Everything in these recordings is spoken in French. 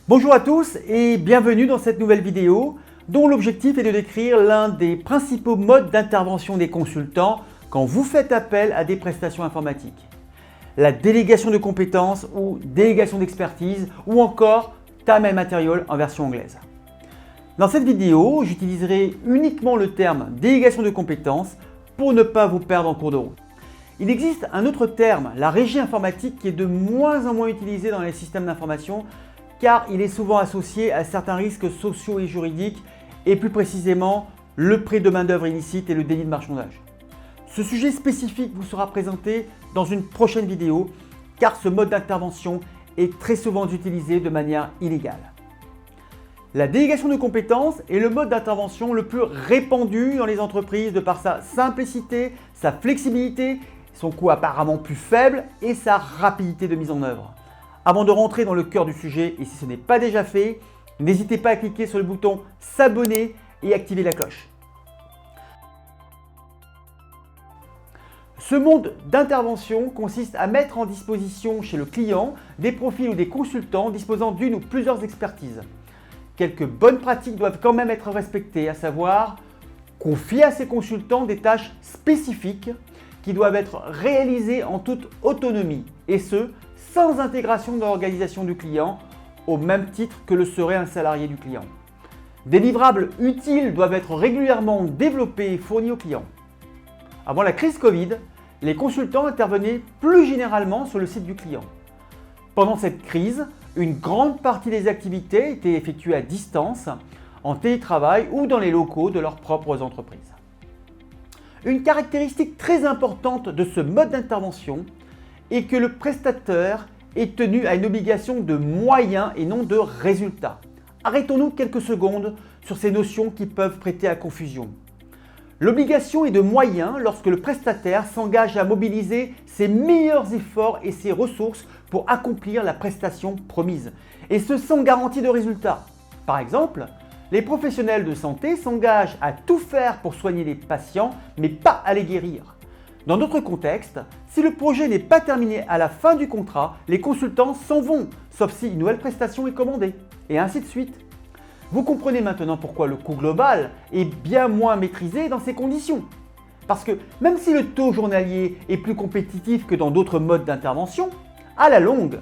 Bonjour à tous et bienvenue dans cette nouvelle vidéo dont l'objectif est de décrire l'un des principaux modes d'intervention des consultants quand vous faites appel à des prestations informatiques. La délégation de compétences ou délégation d'expertise ou encore time and material en version anglaise. Dans cette vidéo, j'utiliserai uniquement le terme délégation de compétences pour ne pas vous perdre en cours de route. Il existe un autre terme, la régie informatique, qui est de moins en moins utilisé dans les systèmes d'information car il est souvent associé à certains risques sociaux et juridiques et plus précisément le prêt de main-d'œuvre illicite et le délit de marchandage. Ce sujet spécifique vous sera présenté dans une prochaine vidéo car ce mode d'intervention est très souvent utilisé de manière illégale. La délégation de compétences est le mode d'intervention le plus répandu dans les entreprises de par sa simplicité, sa flexibilité, son coût apparemment plus faible et sa rapidité de mise en œuvre. Avant de rentrer dans le cœur du sujet, et si ce n'est pas déjà fait, n'hésitez pas à cliquer sur le bouton s'abonner et activer la cloche. Ce mode d'intervention consiste à mettre en disposition chez le client des profils ou des consultants disposant d'une ou plusieurs expertises. Quelques bonnes pratiques doivent quand même être respectées, à savoir confier à ces consultants des tâches spécifiques qui doivent être réalisées en toute autonomie, et ce, sans intégration dans l'organisation du client, au même titre que le serait un salarié du client. Des livrables utiles doivent être régulièrement développés et fournis aux clients. Avant la crise Covid, les consultants intervenaient plus généralement sur le site du client. Pendant cette crise, une grande partie des activités étaient effectuées à distance, en télétravail ou dans les locaux de leurs propres entreprises. Une caractéristique très importante de ce mode d'intervention est que le prestataire est tenu à une obligation de moyens et non de résultats. Arrêtons-nous quelques secondes sur ces notions qui peuvent prêter à confusion. L'obligation est de moyens lorsque le prestataire s'engage à mobiliser ses meilleurs efforts et ses ressources pour accomplir la prestation promise, et ce sans garantie de résultat. Par exemple, les professionnels de santé s'engagent à tout faire pour soigner les patients, mais pas à les guérir. Dans d'autres contextes, si le projet n'est pas terminé à la fin du contrat, les consultants s'en vont, sauf si une nouvelle prestation est commandée, et ainsi de suite. Vous comprenez maintenant pourquoi le coût global est bien moins maîtrisé dans ces conditions. Parce que même si le taux journalier est plus compétitif que dans d'autres modes d'intervention, à la longue,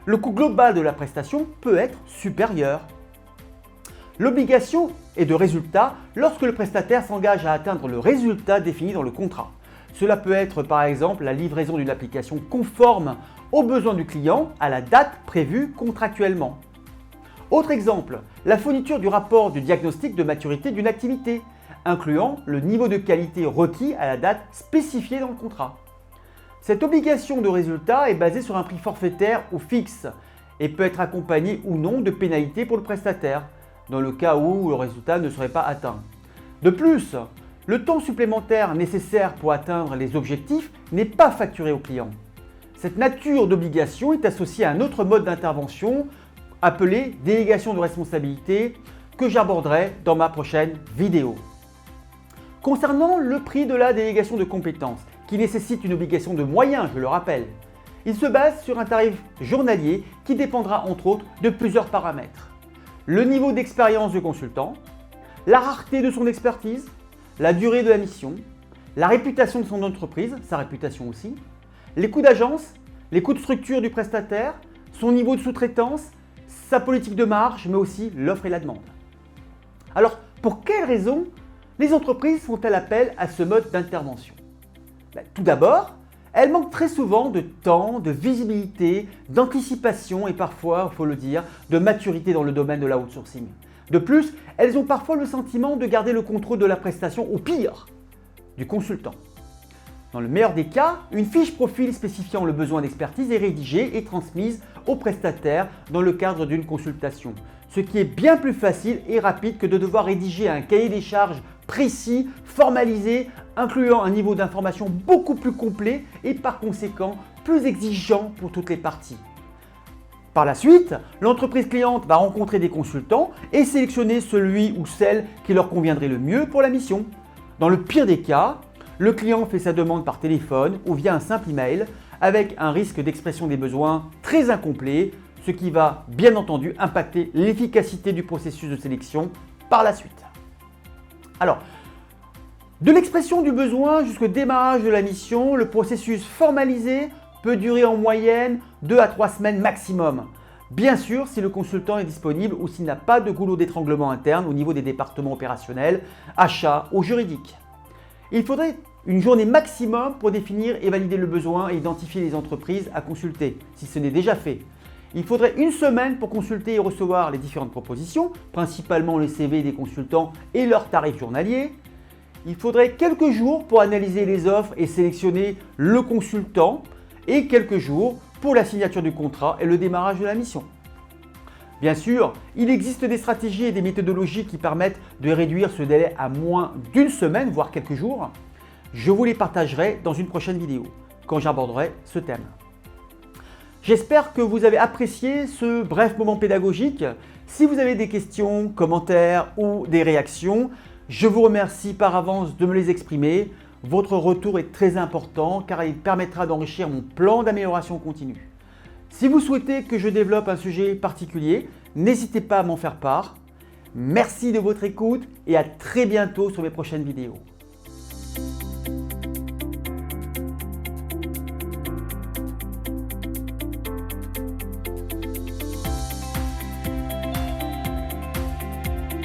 le coût global de la prestation peut être supérieur. L'obligation est de résultat lorsque le prestataire s'engage à atteindre le résultat défini dans le contrat. Cela peut être par exemple la livraison d'une application conforme aux besoins du client à la date prévue contractuellement. Autre exemple, la fourniture du rapport du diagnostic de maturité d'une activité, incluant le niveau de qualité requis à la date spécifiée dans le contrat. Cette obligation de résultat est basée sur un prix forfaitaire ou fixe et peut être accompagnée ou non de pénalités pour le prestataire, dans le cas où le résultat ne serait pas atteint. De plus, le temps supplémentaire nécessaire pour atteindre les objectifs n'est pas facturé au client. Cette nature d'obligation est associée à un autre mode d'intervention appelé délégation de responsabilité que j'aborderai dans ma prochaine vidéo. Concernant le prix de la délégation de compétences, qui nécessite une obligation de moyens, je le rappelle, il se base sur un tarif journalier qui dépendra entre autres de plusieurs paramètres. Le niveau d'expérience du consultant, la rareté de son expertise, la durée de la mission, la réputation de son entreprise, sa réputation aussi, les coûts d'agence, les coûts de structure du prestataire, son niveau de sous-traitance, sa politique de marge, mais aussi l'offre et la demande. Alors, pour quelles raisons les entreprises font-elles appel à ce mode d'intervention ? Tout d'abord, elles manquent très souvent de temps, de visibilité, d'anticipation et parfois, il faut le dire, de maturité dans le domaine de l'outsourcing. De plus, elles ont parfois le sentiment de garder le contrôle de la prestation, ou pire, du consultant. Dans le meilleur des cas, une fiche profil spécifiant le besoin d'expertise est rédigée et transmise au prestataire dans le cadre d'une consultation, ce qui est bien plus facile et rapide que de devoir rédiger un cahier des charges précis, formalisé, incluant un niveau d'information beaucoup plus complet et par conséquent plus exigeant pour toutes les parties. Par la suite, l'entreprise cliente va rencontrer des consultants et sélectionner celui ou celle qui leur conviendrait le mieux pour la mission. Dans le pire des cas, le client fait sa demande par téléphone ou via un simple email avec un risque d'expression des besoins très incomplet, ce qui va bien entendu impacter l'efficacité du processus de sélection par la suite. Alors, de l'expression du besoin jusqu'au démarrage de la mission, le processus formalisé peut durer en moyenne 2 à 3 semaines maximum. Bien sûr, si le consultant est disponible ou s'il n'a pas de goulot d'étranglement interne au niveau des départements opérationnels, achats ou juridiques. Il faudrait une journée maximum pour définir et valider le besoin et identifier les entreprises à consulter, si ce n'est déjà fait. Il faudrait une semaine pour consulter et recevoir les différentes propositions, principalement les CV des consultants et leurs tarifs journaliers. Il faudrait quelques jours pour analyser les offres et sélectionner le consultant et quelques jours pour la signature du contrat et le démarrage de la mission. Bien sûr, il existe des stratégies et des méthodologies qui permettent de réduire ce délai à moins d'une semaine, voire quelques jours. Je vous les partagerai dans une prochaine vidéo, quand j'aborderai ce thème. J'espère que vous avez apprécié ce bref moment pédagogique. Si vous avez des questions, commentaires ou des réactions, je vous remercie par avance de me les exprimer. Votre retour est très important car il permettra d'enrichir mon plan d'amélioration continue. Si vous souhaitez que je développe un sujet particulier, n'hésitez pas à m'en faire part. Merci de votre écoute et à très bientôt sur mes prochaines vidéos.